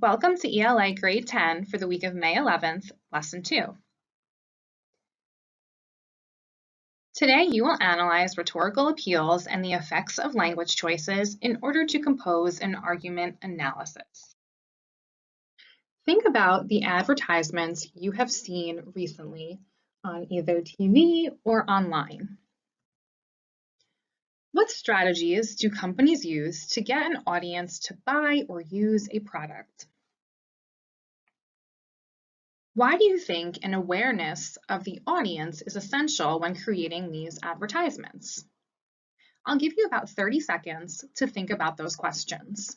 Welcome to ELA Grade 10 for the week of May 11th, Lesson 2. Today you will analyze rhetorical appeals and the effects of language choices in order to compose an argument analysis. Think about the advertisements you have seen recently on either TV or online. What strategies do companies use to get an audience to buy or use a product? Why do you think an awareness of the audience is essential when creating these advertisements? I'll give you about 30 seconds to think about those questions.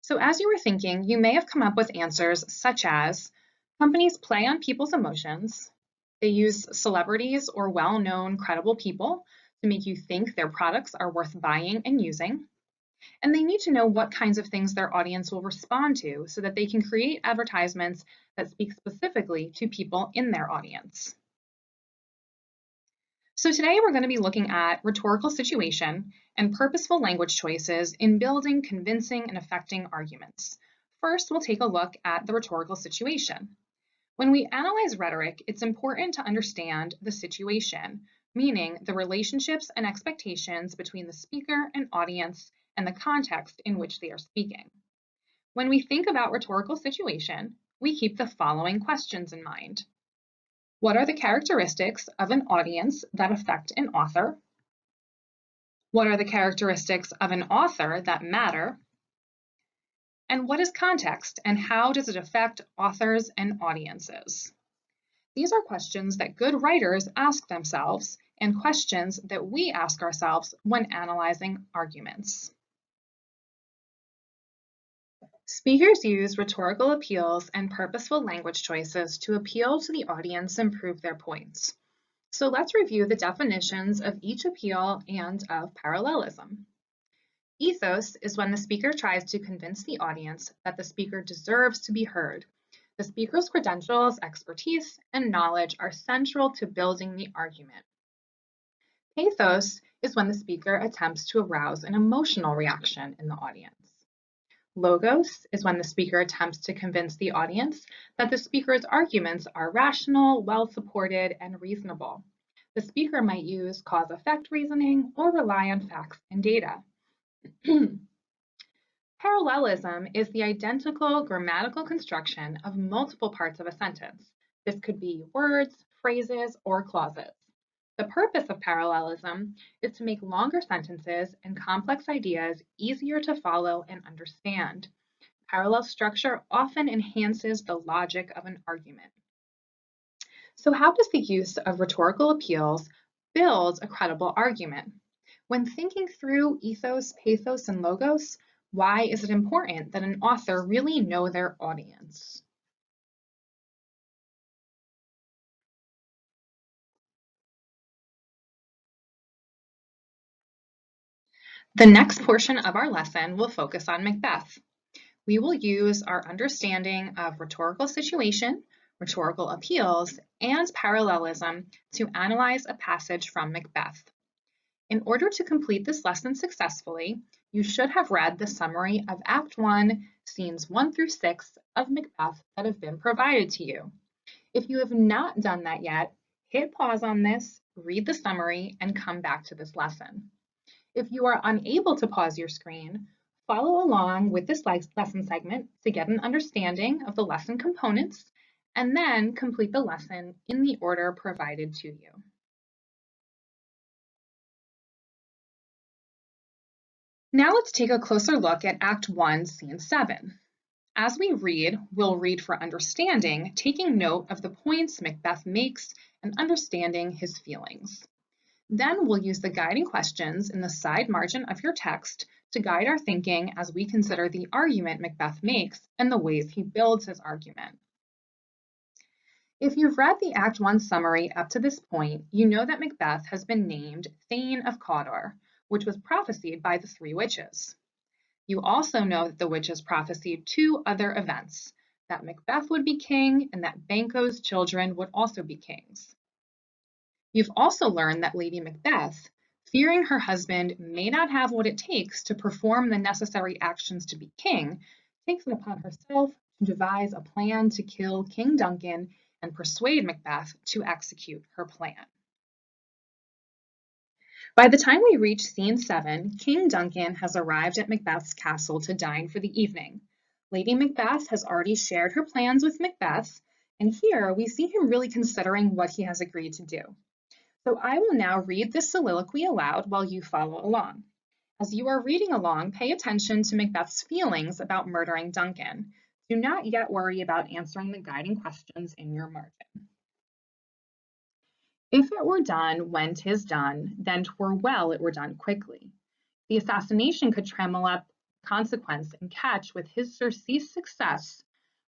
So as you were thinking, you may have come up with answers such as companies play on people's emotions, they use celebrities or well-known credible people to make you think their products are worth buying and using, and they need to know what kinds of things their audience will respond to so that they can create advertisements that speak specifically to people in their audience. So today we're going to be looking at rhetorical situation and purposeful language choices in building convincing and affecting arguments. First, we'll take a look at the rhetorical situation. When we analyze rhetoric, it's important to understand the situation, meaning the relationships and expectations between the speaker and audience and the context in which they are speaking. When we think about rhetorical situation, we keep the following questions in mind. What are the characteristics of an audience that affect an author? What are the characteristics of an author that matter? And what is context and how does it affect authors and audiences? These are questions that good writers ask themselves and questions that we ask ourselves when analyzing arguments. Speakers use rhetorical appeals and purposeful language choices to appeal to the audience and prove their points. So let's review the definitions of each appeal and of parallelism. Ethos is when the speaker tries to convince the audience that the speaker deserves to be heard. The speaker's credentials, expertise, and knowledge are central to building the argument. Pathos is when the speaker attempts to arouse an emotional reaction in the audience. Logos is when the speaker attempts to convince the audience that the speaker's arguments are rational, well-supported, and reasonable. The speaker might use cause-effect reasoning or rely on facts and data. Parallelism is the identical grammatical construction of multiple parts of a sentence. This could be words, phrases, or clauses. The purpose of parallelism is to make longer sentences and complex ideas easier to follow and understand. Parallel structure often enhances the logic of an argument. So how does the use of rhetorical appeals build a credible argument? When thinking through ethos, pathos, and logos, why is it important that an author really know their audience? The next portion of our lesson will focus on Macbeth. We will use our understanding of rhetorical situation, rhetorical appeals, and parallelism to analyze a passage from Macbeth. In order to complete this lesson successfully, you should have read the summary of Act 1, Scenes 1 through 6 of Macbeth that have been provided to you. If you have not done that yet, hit pause on this, read the summary, and come back to this lesson. If you are unable to pause your screen, follow along with this lesson segment to get an understanding of the lesson components, and then complete the lesson in the order provided to you. Now let's take a closer look at Act 1, Scene 7. As we read, we'll read for understanding, taking note of the points Macbeth makes and understanding his feelings. Then we'll use the guiding questions in the side margin of your text to guide our thinking as we consider the argument Macbeth makes and the ways he builds his argument. If you've read the Act 1 summary up to this point, you know that Macbeth has been named Thane of Cawdor, which was prophesied by the three witches. You also know that the witches prophesied two other events, that Macbeth would be king and that Banquo's children would also be kings. You've also learned that Lady Macbeth, fearing her husband may not have what it takes to perform the necessary actions to be king, takes it upon herself to devise a plan to kill King Duncan and persuade Macbeth to execute her plan. By the time we reach scene 7, King Duncan has arrived at Macbeth's castle to dine for the evening. Lady Macbeth has already shared her plans with Macbeth, and here we see him really considering what he has agreed to do. So I will now read this soliloquy aloud while you follow along. As you are reading along, pay attention to Macbeth's feelings about murdering Duncan. Do not yet worry about answering the guiding questions in your margin. If it were done when 'tis done, then 'twere well it were done quickly. The assassination could trammel up consequence and catch with his surcease success,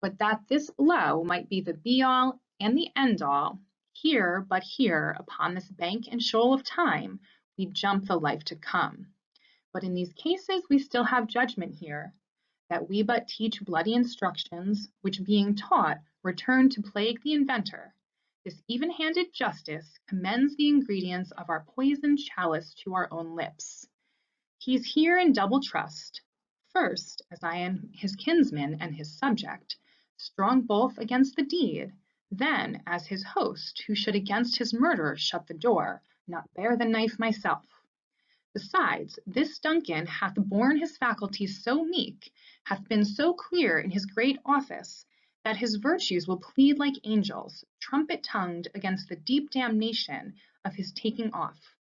but that this blow might be the be-all and the end-all, here, but here, upon this bank and shoal of time, we jump the life to come. But in these cases we still have judgment here, that we but teach bloody instructions, which being taught, return to plague the inventor. This even-handed justice commends the ingredients of our poisoned chalice to our own lips. He's here in double trust. First, as I am his kinsman and his subject, strong both against the deed, then as his host, who should against his murderer shut the door, not bear the knife myself. Besides, this Duncan hath borne his faculties so meek, hath been so clear in his great office, that his virtues will plead like angels, trumpet-tongued against the deep damnation of his taking off.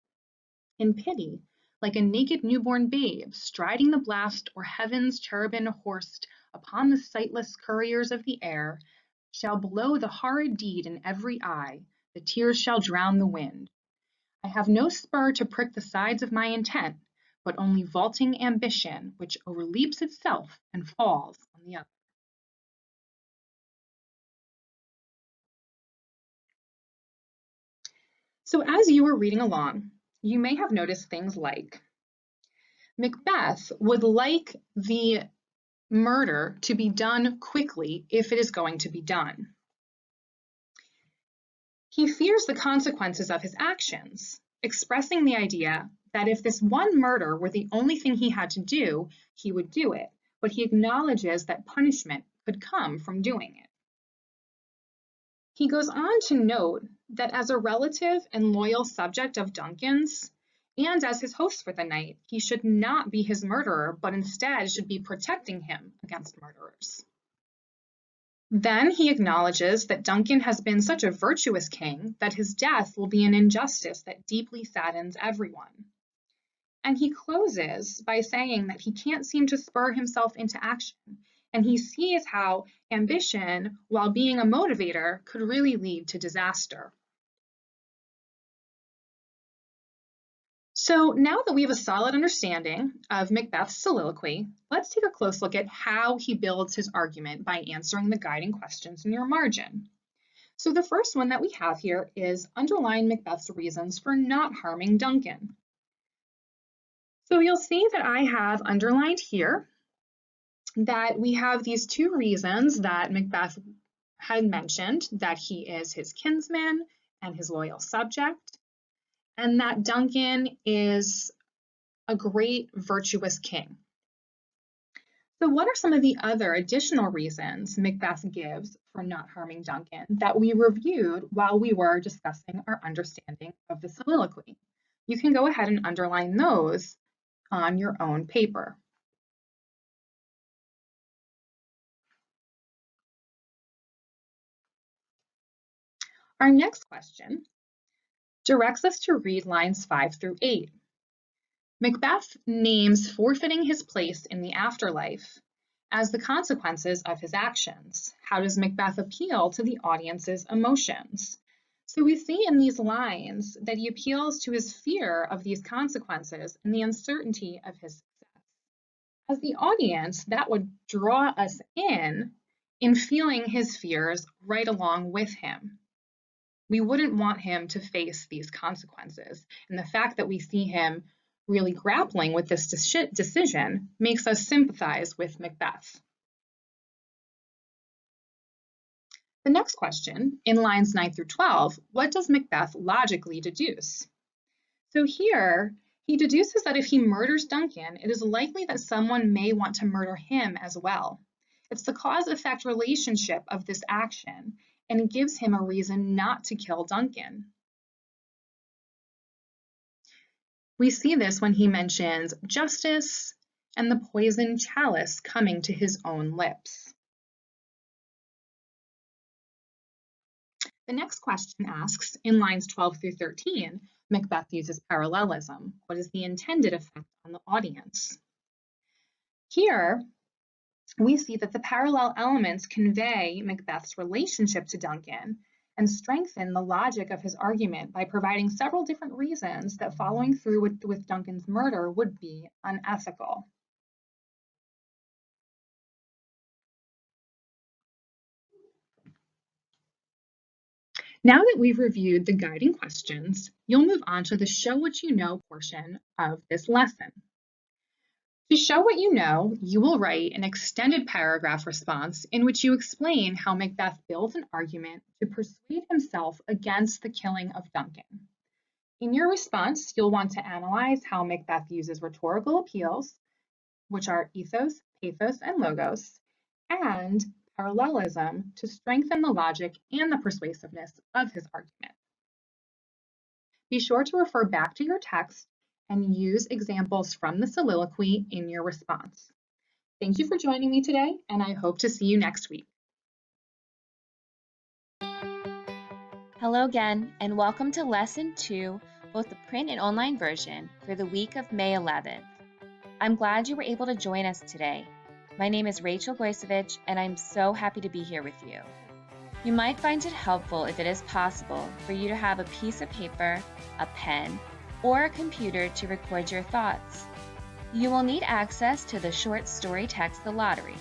In pity, like a naked newborn babe, striding the blast or heaven's cherubim horsed upon the sightless couriers of the air, shall blow the horrid deed in every eye, the tears shall drown the wind. I have no spur to prick the sides of my intent, but only vaulting ambition, which overleaps itself and falls on the other. So as you were reading along, you may have noticed things like Macbeth would like the murder to be done quickly if it is going to be done. He fears the consequences of his actions, expressing the idea that if this one murder were the only thing he had to do, he would do it, but he acknowledges that punishment could come from doing it. He goes on to note that as a relative and loyal subject of Duncan's, and as his host for the night, he should not be his murderer, but instead should be protecting him against murderers. Then he acknowledges that Duncan has been such a virtuous king that his death will be an injustice that deeply saddens everyone. And he closes by saying that he can't seem to spur himself into action, and he sees how ambition, while being a motivator, could really lead to disaster. So now that we have a solid understanding of Macbeth's soliloquy, let's take a close look at how he builds his argument by answering the guiding questions in your margin. So the first one that we have here is underline Macbeth's reasons for not harming Duncan. So you'll see that I have underlined here that we have these two reasons that Macbeth had mentioned, that he is his kinsman and his loyal subject, and that Duncan is a great virtuous king. So what are some of the other additional reasons Macbeth gives for not harming Duncan that we reviewed while we were discussing our understanding of the soliloquy? You can go ahead and underline those on your own paper. Our next question directs us to read lines 5 through 8. Macbeth names forfeiting his place in the afterlife as the consequences of his actions. How does Macbeth appeal to the audience's emotions? So we see in these lines that he appeals to his fear of these consequences and the uncertainty of his success. As the audience, that would draw us in feeling his fears right along with him. We wouldn't want him to face these consequences. And the fact that we see him really grappling with this decision makes us sympathize with Macbeth. The next question, in lines 9 through 12, what does Macbeth logically deduce? So here, he deduces that if he murders Duncan, it is likely that someone may want to murder him as well. It's the cause-effect relationship of this action, and it gives him a reason not to kill Duncan. We see this when he mentions justice and the poisoned chalice coming to his own lips. The next question asks, in lines 12 through 13, Macbeth uses parallelism. What is the intended effect on the audience? Here, we see that the parallel elements convey Macbeth's relationship to Duncan and strengthen the logic of his argument by providing several different reasons that following through with Duncan's murder would be unethical. Now that we've reviewed the guiding questions, you'll move on to the Show What You Know portion of this lesson. To show what you know, you will write an extended paragraph response in which you explain how Macbeth built an argument to persuade himself against the killing of Duncan. In your response, you'll want to analyze how Macbeth uses rhetorical appeals, which are ethos, pathos, and logos, and parallelism to strengthen the logic and the persuasiveness of his argument. Be sure to refer back to your text and use examples from the soliloquy in your response. Thank you for joining me today, and I hope to see you next week. Hello again, and welcome to Lesson 2, both the print and online version, for the week of May 11th. I'm glad you were able to join us today. My name is Rachel Goisevich, and I'm so happy to be here with you. You might find it helpful, if it is possible, for you to have a piece of paper, a pen, or a computer to record your thoughts. You will need access to the short story text The Lottery.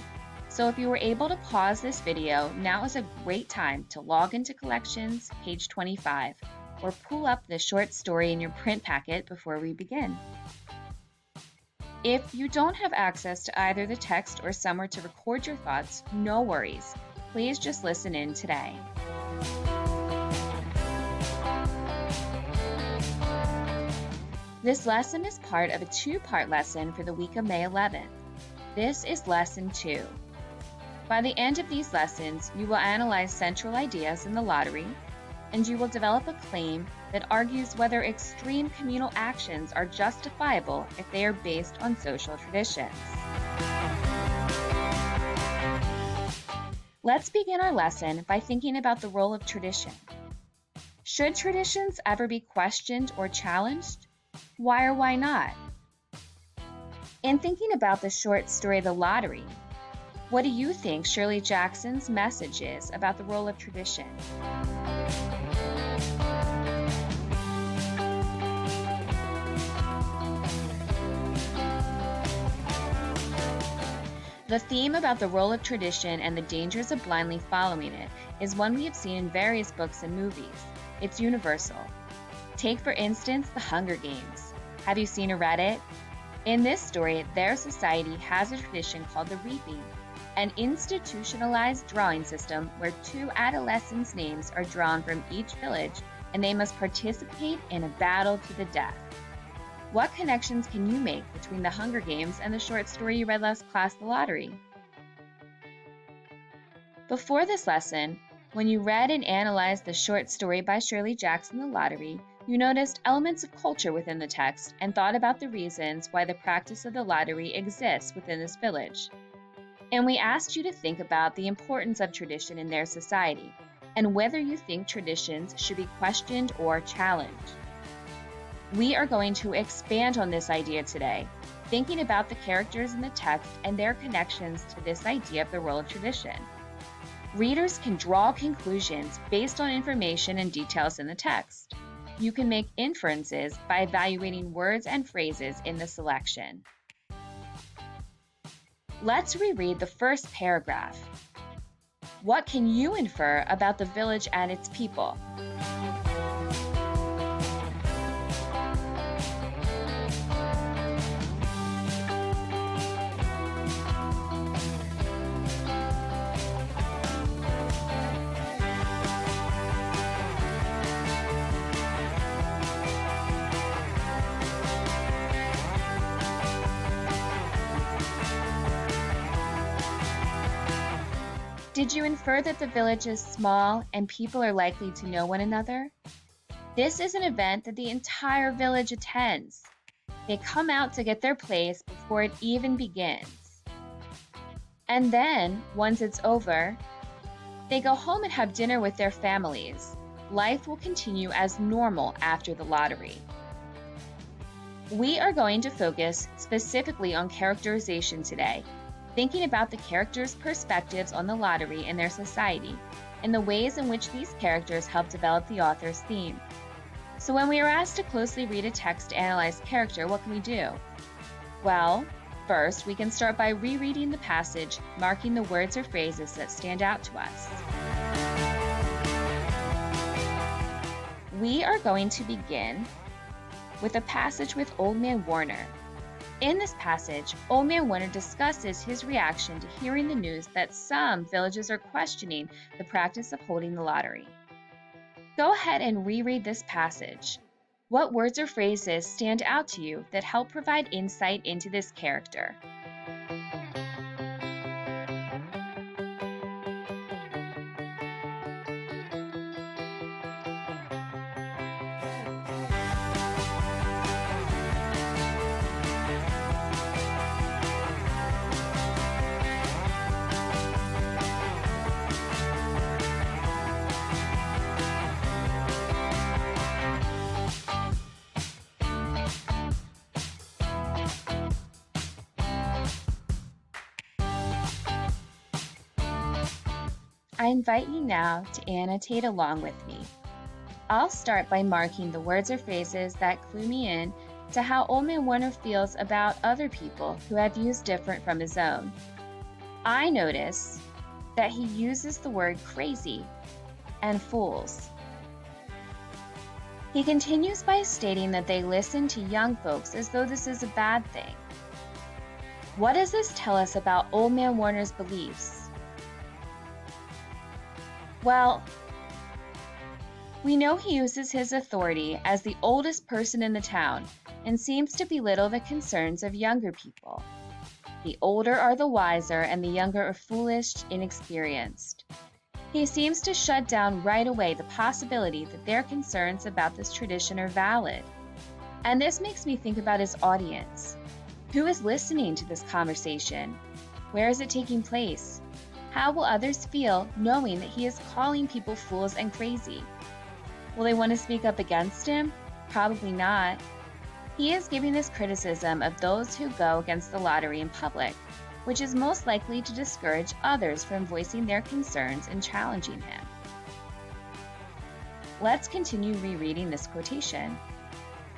So if you were able to pause this video, now is a great time to log into Collections, page 25, or pull up the short story in your print packet before we begin. If you don't have access to either the text or somewhere to record your thoughts, no worries. Please just listen in today. This lesson is part of a two-part lesson for the week of May 11th. This is Lesson 2. By the end of these lessons, you will analyze central ideas in the lottery, and you will develop a claim that argues whether extreme communal actions are justifiable if they are based on social traditions. Let's begin our lesson by thinking about the role of tradition. Should traditions ever be questioned or challenged? Why or why not? In thinking about the short story The Lottery, what do you think Shirley Jackson's message is about the role of tradition? The theme about the role of tradition and the dangers of blindly following it is one we have seen in various books and movies. It's universal. Take, for instance, The Hunger Games. Have you seen or read it? In this story, their society has a tradition called the Reaping, an institutionalized drawing system where two adolescents' names are drawn from each village and they must participate in a battle to the death. What connections can you make between the Hunger Games and the short story you read last class, The Lottery? Before this lesson, when you read and analyzed the short story by Shirley Jackson, The Lottery, you noticed elements of culture within the text and thought about the reasons why the practice of the lottery exists within this village. And we asked you to think about the importance of tradition in their society and whether you think traditions should be questioned or challenged. We are going to expand on this idea today, thinking about the characters in the text and their connections to this idea of the role of tradition. Readers can draw conclusions based on information and details in the text. You can make inferences by evaluating words and phrases in the selection. Let's reread the first paragraph. What can you infer about the village and its people? Did you infer that the village is small and people are likely to know one another? This is an event that the entire village attends. They come out to get their place before it even begins. And then, once it's over, they go home and have dinner with their families. Life will continue as normal after the lottery. We are going to focus specifically on characterization today, thinking about the characters' perspectives on the lottery and their society, and the ways in which these characters help develop the author's theme. So when we are asked to closely read a text to analyze character, what can we do? Well, first, we can start by rereading the passage, marking the words or phrases that stand out to us. We are going to begin with a passage with Old Man Warner. In this passage, Old Man Warner discusses his reaction to hearing the news that some villages are questioning the practice of holding the lottery. Go ahead and reread this passage. What words or phrases stand out to you that help provide insight into this character? I invite you now to annotate along with me. I'll start by marking the words or phrases that clue me in to how Old Man Warner feels about other people who have views different from his own. I notice that he uses the word crazy and fools. He continues by stating that they listen to young folks as though this is a bad thing. What does this tell us about Old Man Warner's beliefs? Well, we know he uses his authority as the oldest person in the town and seems to belittle the concerns of younger people. The older are the wiser and the younger are foolish, inexperienced. He seems to shut down right away the possibility that their concerns about this tradition are valid. And this makes me think about his audience. Who is listening to this conversation? Where is it taking place? How will others feel knowing that he is calling people fools and crazy? Will they want to speak up against him? Probably not. He is giving this criticism of those who go against the lottery in public, which is most likely to discourage others from voicing their concerns and challenging him. Let's continue rereading this quotation.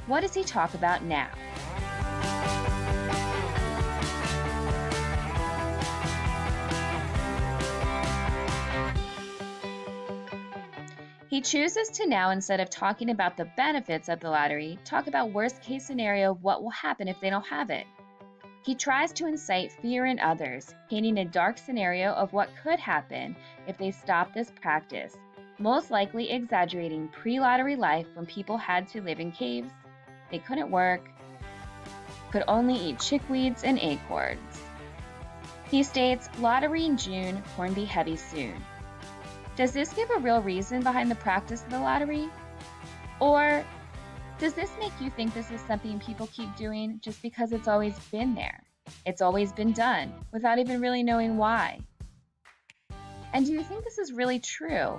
What does he talk about now? He chooses to now, instead of talking about the benefits of the lottery, talk about worst case scenario of what will happen if they don't have it. He tries to incite fear in others, painting a dark scenario of what could happen if they stop this practice, most likely exaggerating pre-lottery life when people had to live in caves, they couldn't work, could only eat chickweeds and acorns. He states, lottery in June, corn be heavy soon. Does this give a real reason behind the practice of the lottery? Or does this make you think this is something people keep doing just because it's always been there? It's always been done, without even really knowing why? And do you think this is really true?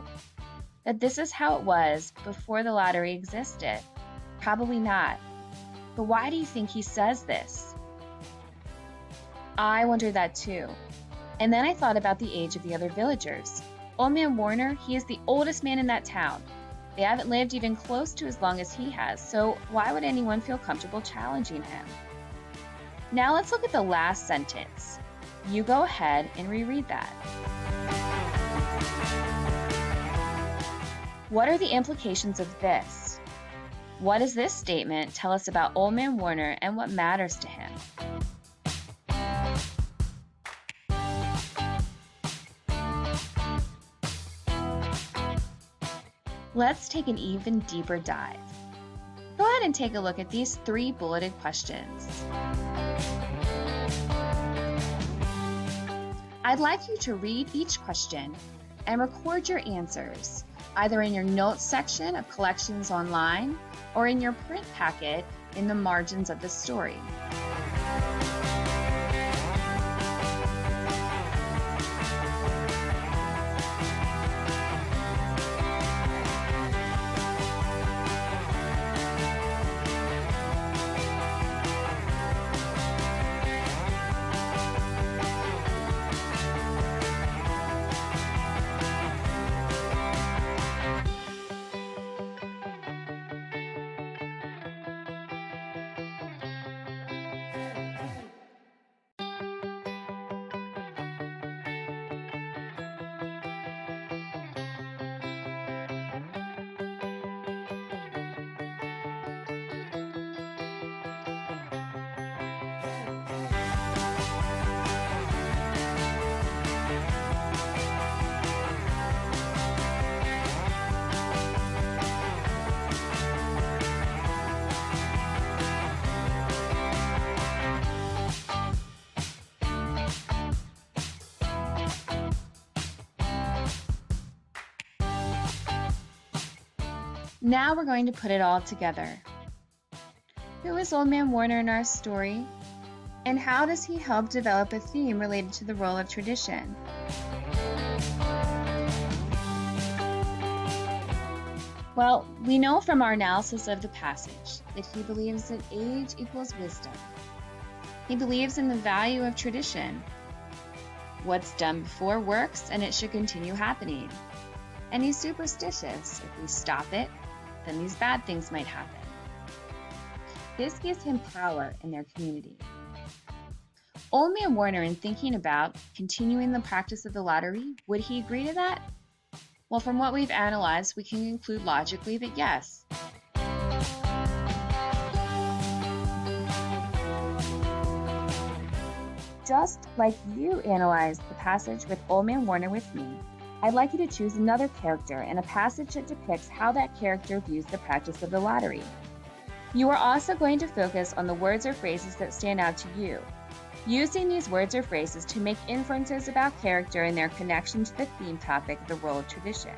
That this is how it was before the lottery existed? Probably not. But why do you think he says this? I wondered that too. And then I thought about the age of the other villagers. Old Man Warner, he is the oldest man in that town. They haven't lived even close to as long as he has, so why would anyone feel comfortable challenging him? Now let's look at the last sentence. You go ahead and reread that. What are the implications of this? What does this statement tell us about Old Man Warner and what matters to him? Let's take an even deeper dive. Go ahead and take a look at these 3 bulleted questions. I'd like you to read each question and record your answers, either in your notes section of collections online or in your print packet in the margins of the story. Now we're going to put it all together. Who is Old Man Warner in our story? And how does he help develop a theme related to the role of tradition? Well, we know from our analysis of the passage that he believes that age equals wisdom. He believes in the value of tradition. What's done before works, and it should continue happening. And he's superstitious. If we stop it, then these bad things might happen. This gives him power in their community. Old Man Warner, in thinking about continuing the practice of the lottery, would he agree to that? Well, from what we've analyzed, we can conclude logically that yes. Just like you analyzed the passage with Old Man Warner with me, I'd like you to choose another character and a passage that depicts how that character views the practice of the lottery. You are also going to focus on the words or phrases that stand out to you, using these words or phrases to make inferences about character and their connection to the theme topic of the role of tradition.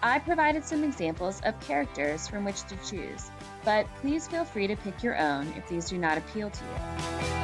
I provided some examples of characters from which to choose, but please feel free to pick your own if these do not appeal to you.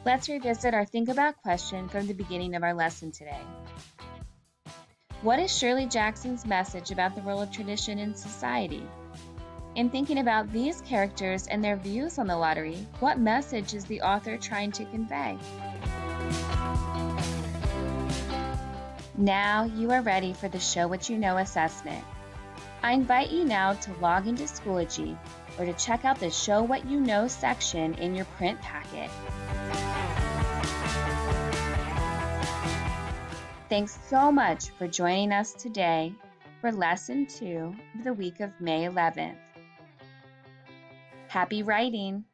Let's revisit our Think About question from the beginning of our lesson today. What is Shirley Jackson's message about the role of tradition in society? In thinking about these characters and their views on the lottery, what message is the author trying to convey? Now you are ready for the Show What You Know assessment. I invite you now to log into Schoology or to check out the Show What You Know section in your print packet. Thanks so much for joining us today for Lesson 2 of the week of May 11th. Happy writing!